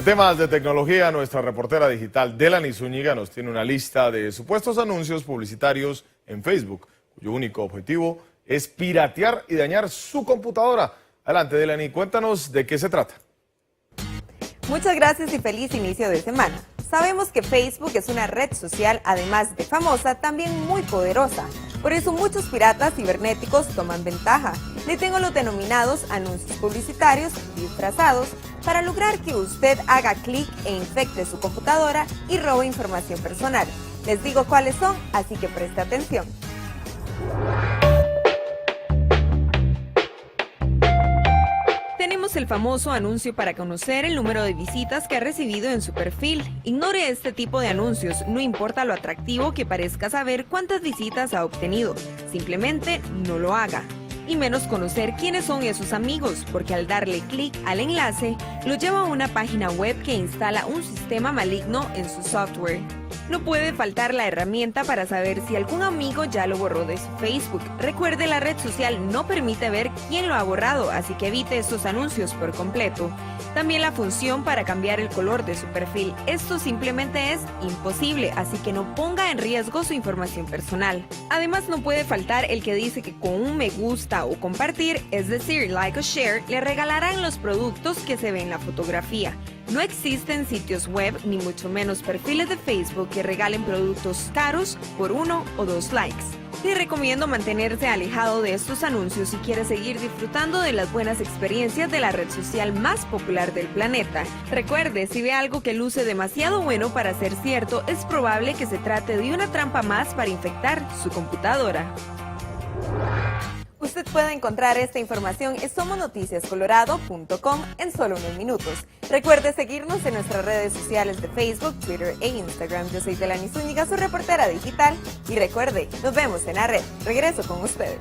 En temas de tecnología, nuestra reportera digital Delany Zúñiga nos tiene una lista de supuestos anuncios publicitarios en Facebook, cuyo único objetivo es piratear y dañar su computadora. Adelante, Delany, cuéntanos de qué se trata. Muchas gracias y feliz inicio de semana. Sabemos que Facebook es una red social, además de famosa, también muy poderosa. Por eso muchos piratas cibernéticos toman ventaja. Le tengo los denominados anuncios publicitarios disfrazados para lograr que usted haga clic e infecte su computadora y robe información personal. Les digo cuáles son, así que preste atención. Tenemos el famoso anuncio para conocer el número de visitas que ha recibido en su perfil. Ignore este tipo de anuncios, no importa lo atractivo que parezca saber cuántas visitas ha obtenido. Simplemente no lo haga. Y menos conocer quiénes son esos amigos, porque al darle clic al enlace, lo lleva a una página web que instala un sistema maligno en su software. No puede faltar la herramienta para saber si algún amigo ya lo borró de su Facebook. Recuerde, la red social no permite ver quién lo ha borrado, así que evite estos anuncios por completo. También la función para cambiar el color de su perfil. Esto simplemente es imposible, así que no ponga en riesgo su información personal. Además, no puede faltar el que dice que con un me gusta o compartir, es decir, like o share, le regalarán los productos que se ven en la fotografía. No existen sitios web ni mucho menos perfiles de Facebook que regalen productos caros por 1 o 2 likes. Le recomiendo mantenerse alejado de estos anuncios si quiere seguir disfrutando de las buenas experiencias de la red social más popular del planeta. Recuerde, si ve algo que luce demasiado bueno para ser cierto, es probable que se trate de una trampa más para infectar su computadora. Usted puede encontrar esta información en somosnoticiascolorado.com en solo unos minutos. Recuerde seguirnos en nuestras redes sociales de Facebook, Twitter e Instagram. Yo soy Delany Zúñiga, su reportera digital. Y recuerde, nos vemos en la red. Regreso con ustedes.